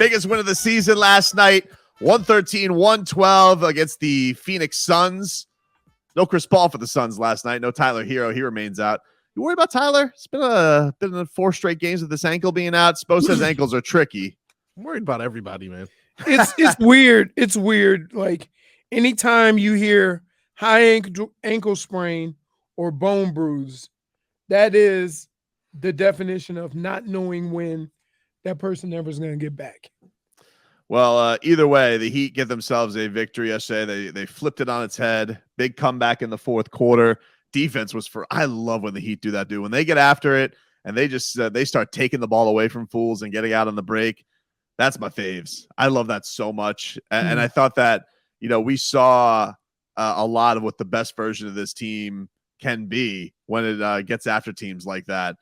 Biggest win of the season last night, 113-112 against the Phoenix Suns. No Chris Paul for the Suns last night. No Tyler Hero. He remains out. You worried about Tyler? It's been 4 straight games with this ankle being out. Spo says ankles are tricky. I'm worried about everybody, man. It's weird. It's weird. Like anytime you hear high ankle sprain or bone bruise, that is the definition of not knowing when that person ever is going to get back. Well, either way, the Heat get themselves a victory yesterday. They flipped it on its head. Big comeback in the fourth quarter. Defense was I love when the Heat do that, dude. When they get after it and they just they start taking the ball away from fools and getting out on the break. That's my faves. I love that so much. And I thought that, we saw a lot of what the best version of this team can be when it gets after teams like that.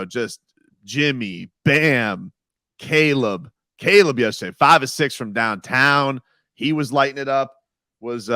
Just Jimmy, Bam, Caleb yesterday, 5 of 6 from downtown. He was lighting it up. Was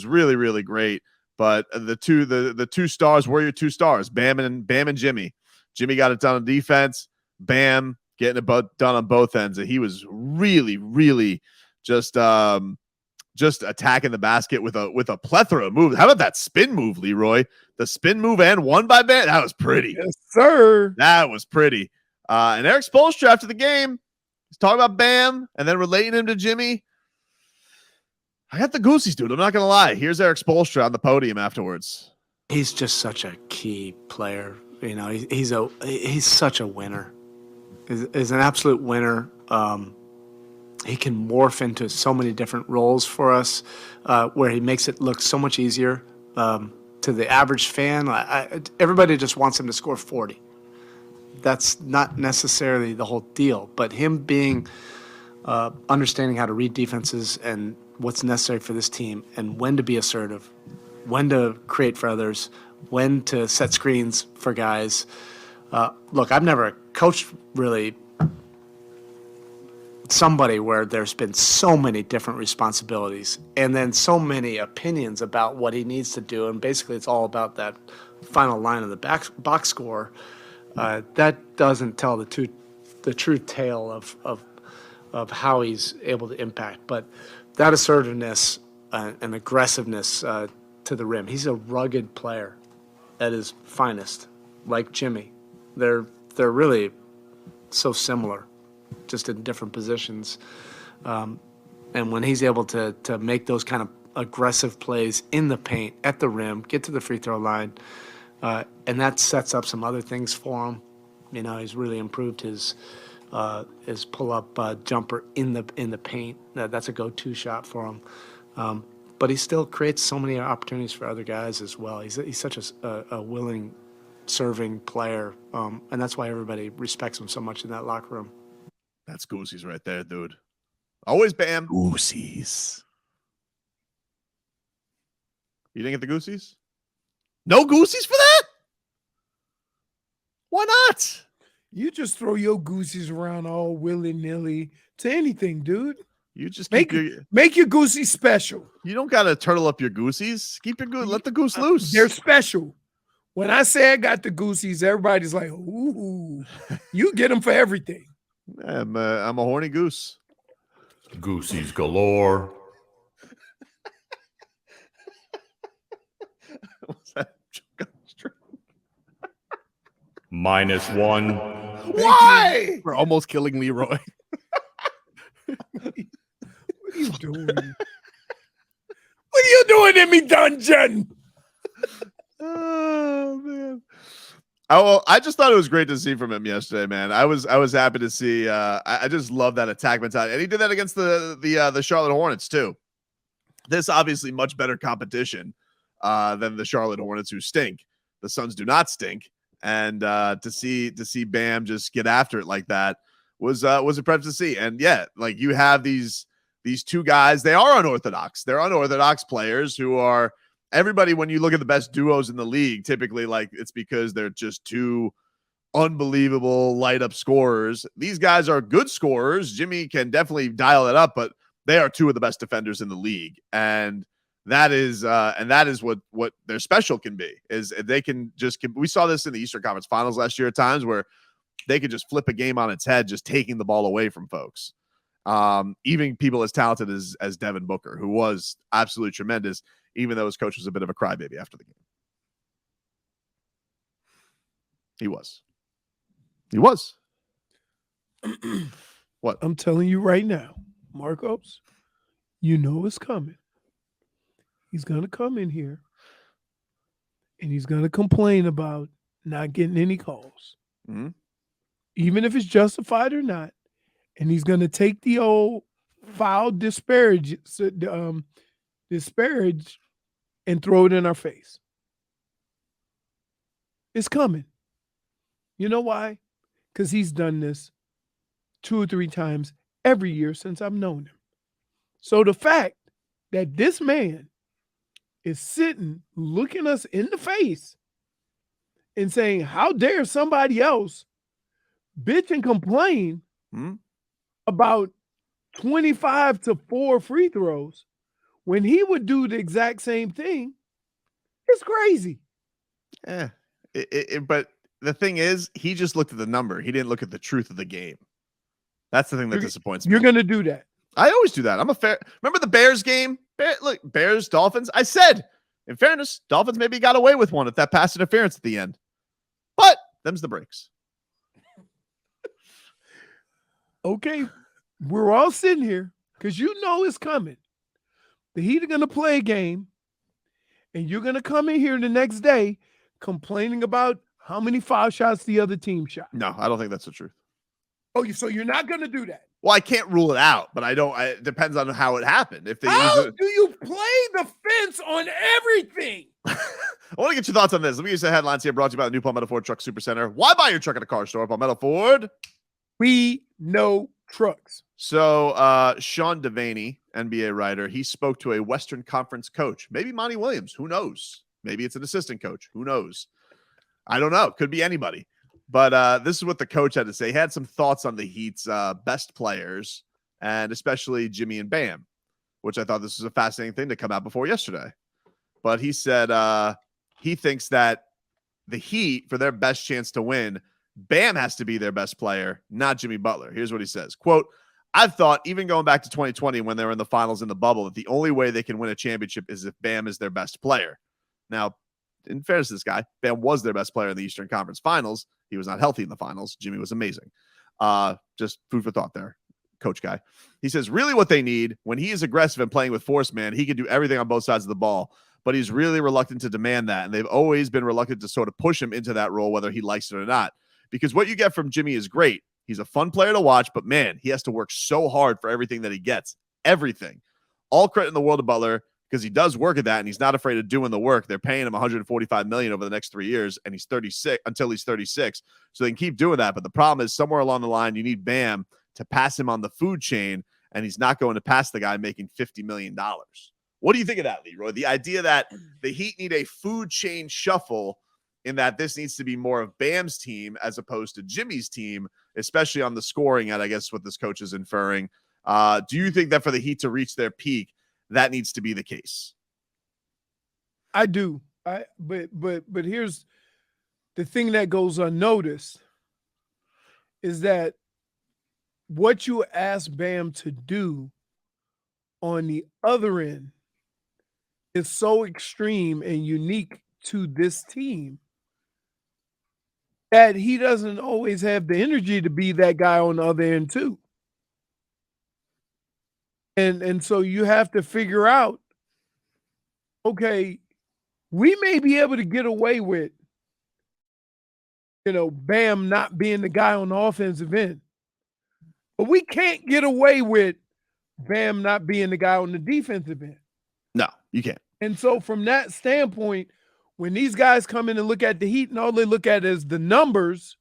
really, really great. But the two stars were your 2 stars, Bam and Jimmy. Jimmy got it done on defense. Bam getting it done on both ends. And he was really, really just attacking the basket with a plethora of moves. How about that spin move, Leroy? The spin move and one by Bam. That was pretty. Yes, sir. That was pretty. And Eric Spoelstra after the game, he's talking about Bam and then relating him to Jimmy. I got the goosies, dude. I'm not going to lie. Here's Eric Spoelstra on the podium afterwards. He's just such a key player. He's such a winner. He's an absolute winner. He can morph into so many different roles for us, where he makes it look so much easier to the average fan. Everybody just wants him to score 40. That's not necessarily the whole deal, but him being understanding how to read defenses and what's necessary for this team and when to be assertive, when to create for others, when to set screens for guys. Look, I've never coached really somebody where there's been so many different responsibilities and then so many opinions about what he needs to do. And basically it's all about that final line of the box score. That doesn't tell the true tale of how he's able to impact. But that assertiveness and aggressiveness to the rim, he's a rugged player at his finest, like Jimmy. They're really so similar, just in different positions. And when he's able to make those kind of aggressive plays in the paint, at the rim, get to the free throw line, and that sets up some other things for him. He's really improved his pull-up jumper in the paint. That's a go-to shot for him. But he still creates so many opportunities for other guys as well. He's such a willing, serving player, and that's why everybody respects him so much in that locker room. That's goosies right there, dude. Always Bam. Goosies. You didn't get the goosies? No goosies for that? Why not? You just throw your goosies around all willy-nilly to anything, dude. You just make your goosies special. You don't got to turtle up your goosies. Keep your goose. Let the goose loose. They're special. When I say I got the goosies, everybody's like, ooh, you get them for everything. I'm a horny goose. Goosies galore. What's that? -1. Why? We're almost killing Leroy. What are you doing? What are you doing in me dungeon? Oh man. I just thought it was great to see from him yesterday, man. I was happy to see. I just love that attack mentality, and he did that against the Charlotte Hornets too. This obviously much better competition than the Charlotte Hornets, who stink. The Suns do not stink, and to see Bam just get after it like that was impressive to see. And yeah, like you have these 2 guys. They are unorthodox. They're unorthodox players who are. Everybody, when you look at the best duos in the league, typically like it's because they're just 2 unbelievable light up scorers. These guys are good scorers. Jimmy can definitely dial it up, but they are 2 of the best defenders in the league. And that is what their special can be, is they can just, we saw this in the Eastern Conference Finals last year at times where they could just flip a game on its head, just taking the ball away from folks. Even people as talented as Devin Booker, who was absolutely tremendous, even though his coach was a bit of a crybaby after the game. He was. What? I'm telling you right now, Marcos, you know it's coming. He's going to come in here and he's going to complain about not getting any calls, even if it's justified or not. And he's going to take the old foul disparage and throw it in our face. It's coming. You know why? Because he's done this 2 or 3 times every year since I've known him. So the fact that this man is sitting, looking us in the face and saying, how dare somebody else bitch and complain about 25 to 4 free throws when he would do the exact same thing, it's crazy. Yeah. But the thing is, he just looked at the number. He didn't look at the truth of the game. That's the thing that disappoints me. You're going to do that. I always do that. Remember the Bears game? Look, Bears, Dolphins. I said, in fairness, Dolphins maybe got away with one at that pass interference at the end. But them's the breaks. Okay, we're all sitting here because you know it's coming. The Heat are going to play a game, and you're going to come in here the next day complaining about how many foul shots the other team shot. No, I don't think that's the truth. Oh, so you're not going to do that? Well, I can't rule it out, but it depends on how it happened. If they How do you play the fence on everything? I want to get your thoughts on this. Let me use the headlines here brought to you by the new Palmetto Ford Truck Supercenter. Why buy your truck at a car store? Palmetto Ford. We know trucks. So Sean Devaney, NBA writer, he spoke to a Western Conference coach. Maybe Monty Williams. Who knows? Maybe it's an assistant coach. Who knows? I don't know. Could be anybody. But this is what the coach had to say. He had some thoughts on the Heat's best players, and especially Jimmy and Bam, which I thought this was a fascinating thing to come out before yesterday. But he said he thinks that the Heat, for their best chance to win, Bam has to be their best player, not Jimmy Butler. Here's what he says. Quote, I've thought, even going back to 2020 when they were in the finals in the bubble, that the only way they can win a championship is if Bam is their best player. Now, in fairness to this guy, Bam was their best player in the Eastern Conference Finals. He was not healthy in the finals. Jimmy was amazing. Just food for thought there, coach guy. He says, really what they need, when he is aggressive and playing with force, man, he can do everything on both sides of the ball, but he's really reluctant to demand that, and they've always been reluctant to sort of push him into that role, whether he likes it or not, because what you get from Jimmy is great. He's a fun player to watch, but man, he has to work so hard for everything that he gets. Everything. All credit in the world to Butler, because he does work at that, and he's not afraid of doing the work. They're paying him $145 million over the next 3 years, and he's 36 until he's 36. So they can keep doing that. But the problem is, somewhere along the line, you need Bam to pass him on the food chain, and he's not going to pass the guy making $50 million. What do you think of that, Leroy? The idea that the Heat need a food chain shuffle, in that this needs to be more of Bam's team as opposed to Jimmy's team, especially on the scoring, and I guess what this coach is inferring. Do you think that for the Heat to reach their peak, that needs to be the case? I do. But here's the thing that goes unnoticed is that what you ask Bam to do on the other end is so extreme and unique to this team that he doesn't always have the energy to be that guy on the other end too. And so you have to figure out, okay, we may be able to get away with, Bam not being the guy on the offensive end, but we can't get away with Bam not being the guy on the defensive end. No, you can't. And so from that standpoint, when these guys come in and look at the Heat and all they look at is the numbers,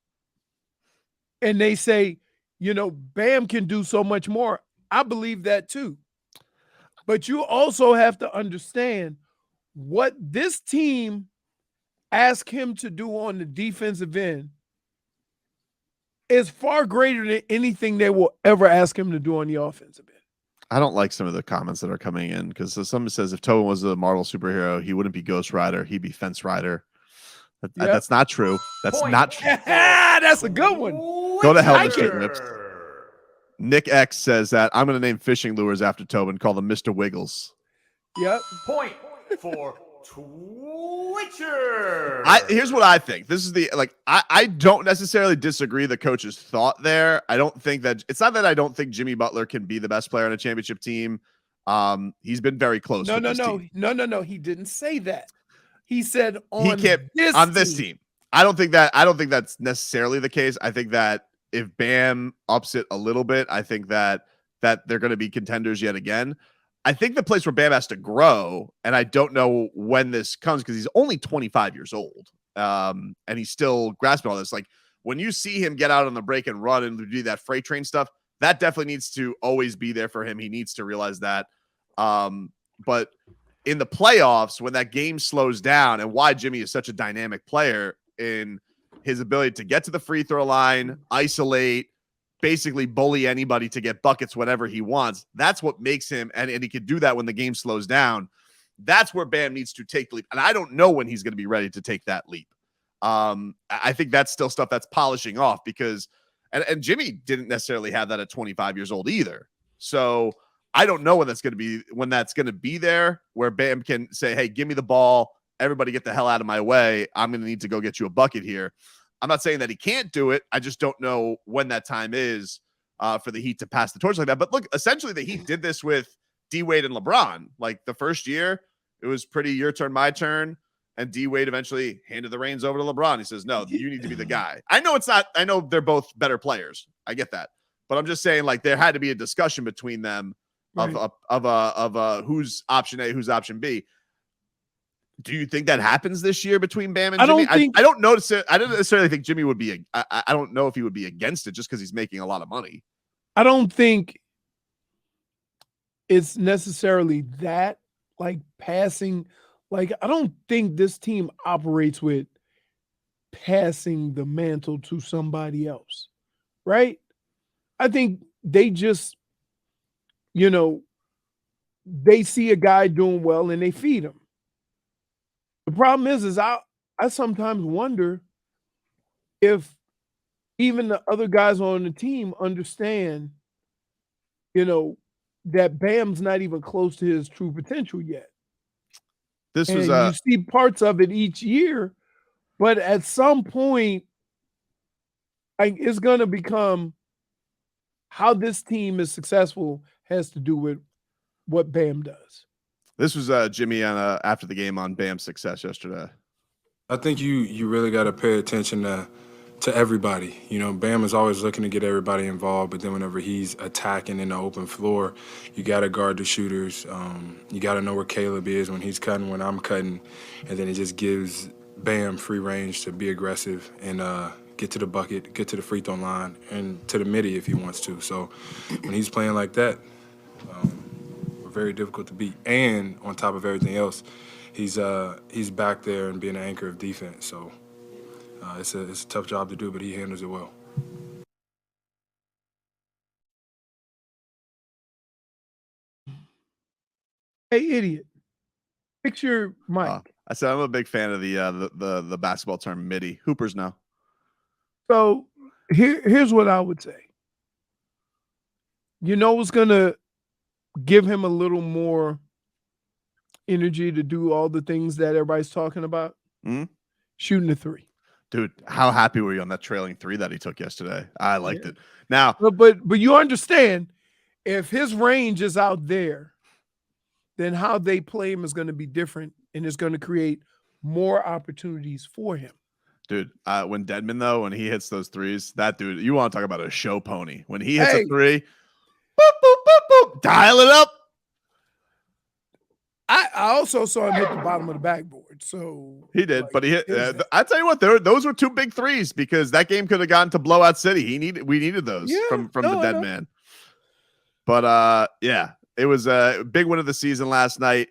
and they say, Bam can do so much more. I believe that too. But you also have to understand what this team asked him to do on the defensive end is far greater than anything they will ever ask him to do on the offensive end. I don't like some of the comments that are coming in, because someone says if Tobin was a Marvel superhero, he wouldn't be Ghost Rider, he'd be Fence Rider. That's not true. That's not true. That's a good one. Go to hell, Mr. Rips. Nick X says that I'm going to name fishing lures after Tobin, call them Mr. Wiggles. Yep. Point for Twitcher. Here's what I think. This is I don't necessarily disagree the coach's thought there. I don't think that it's not that I don't think Jimmy Butler can be the best player on a championship team. He's been very close. No. He didn't say that. He said on this team. I don't think that's necessarily the case. I think that if Bam ups it a little bit, I think that they're going to be contenders yet again. I think the place where Bam has to grow, and I don't know when this comes because he's only 25 years old, and he's still grasping all this. Like when you see him get out on the break and run and do that freight train stuff, that definitely needs to always be there for him. He needs to realize that. But in the playoffs, when that game slows down, and why Jimmy is such a dynamic player in his ability to get to the free throw line, isolate, basically bully anybody to get buckets whenever he wants. That's what makes him, and he can do that when the game slows down. That's where Bam needs to take the leap. And I don't know when he's going to be ready to take that leap. I think that's still stuff that's polishing off because, and Jimmy didn't necessarily have that at 25 years old either. So I don't know when that's going to be there where Bam can say, hey, give me the ball. Everybody get the hell out of my way. I'm going to need to go get you a bucket here. I'm not saying that he can't do it. I just don't know when that time is for the Heat to pass the torch like that. But look, essentially the Heat did this with D-Wade and LeBron. Like the first year, it was pretty your turn, my turn. And D-Wade eventually handed the reins over to LeBron. He says, no, you need to be the guy. I know they're both better players. I get that. But I'm just saying like there had to be a discussion between them of who's option A, who's option B. Do you think that happens this year between Bam and Jimmy? I don't notice it. I don't necessarily think Jimmy would be. I don't know if he would be against it just because he's making a lot of money. I don't think it's necessarily that like passing. Like I don't think this team operates with passing the mantle to somebody else, right? I think they just, they see a guy doing well and they feed him. The problem is I sometimes wonder if even the other guys on the team understand, that Bam's not even close to his true potential yet. You see parts of it each year, but at some point, it's going to become how this team is successful has to do with what Bam does. This was Jimmy on after the game on Bam's success yesterday. I think you really got to pay attention to everybody. Bam is always looking to get everybody involved, but then whenever he's attacking in the open floor, you got to guard the shooters. You got to know where Caleb is when he's cutting, when I'm cutting, and then it just gives Bam free range to be aggressive and get to the bucket, get to the free throw line, and to the midi if he wants to. So when he's playing like that, we're very difficult to beat. And on top of everything else, he's back there and being an anchor of defense. So it's a tough job to do, but he handles it well. Hey, idiot! Fix your mic. I said I'm a big fan of the basketball term midi. Hoopers now. So here's what I would say. What's gonna give him a little more energy to do all the things that everybody's talking about? Shooting the three. Dude, how happy were you on that trailing three that he took yesterday? I liked it. Now, but you understand, if his range is out there, then how they play him is going to be different, and it's going to create more opportunities for him. Dude, when he hits those threes, that dude, you want to talk about a show pony. When he hits a three, boop, boop, boop, boop, dial it up. I also saw him hit the bottom of the backboard. So he did, but he hit. I tell you what, those were two big threes because that game could have gone to blowout city. We needed those from the dead man. But it was a big win of the season last night,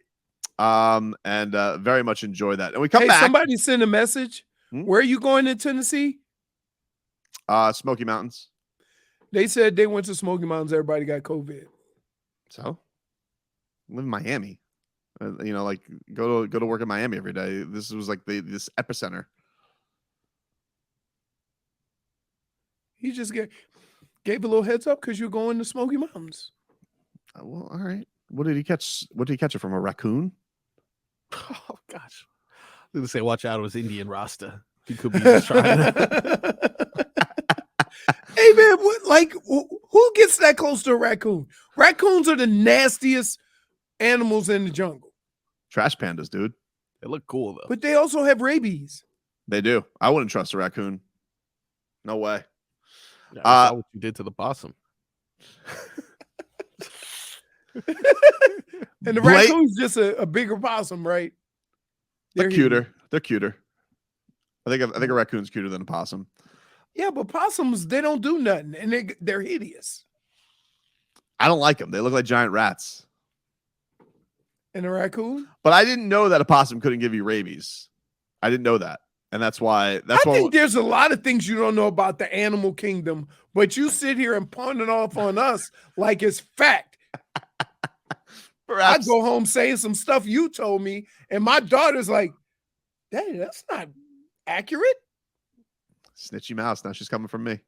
and very much enjoy that. And we come back. Somebody sent a message. Where are you going in Tennessee? Smoky Mountains. They said they went to Smoky Mountains. Everybody got COVID. So, I live in Miami. Go to work in Miami every day. This was like this epicenter. He just Gave a little heads up because you're going to Smoky Mountains. Well, all right. What did he catch? What did he catch it from? A raccoon? Oh gosh. I was gonna say, watch out, it was Indian Rasta. He could be just trying to. Hey man, who gets that close to a raccoon? Raccoons are the nastiest animals in the jungle, Trash pandas, dude. They look cool though. but they also have rabies. They do. I wouldn't trust a raccoon. No way. Yeah, I saw what you did to the possum. And the raccoon's just a bigger possum, right? They're cuter. They're cuter. I think a raccoon's cuter than a possum. Yeah, but possums, they don't do nothing, and they're hideous. I don't like them. They look like giant rats. And a raccoon? But I didn't know that a possum couldn't give you rabies. I didn't know that. And that's why I think there's a lot of things you don't know about the animal kingdom, but you sit here and pawn it off on us like it's fact. I go home saying some stuff you told me, and my daughter's like, Daddy, that's not accurate. Snitchy mouse. Now she's coming from me.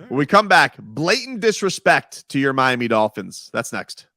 When we come back, blatant disrespect to your Miami Dolphins. That's next.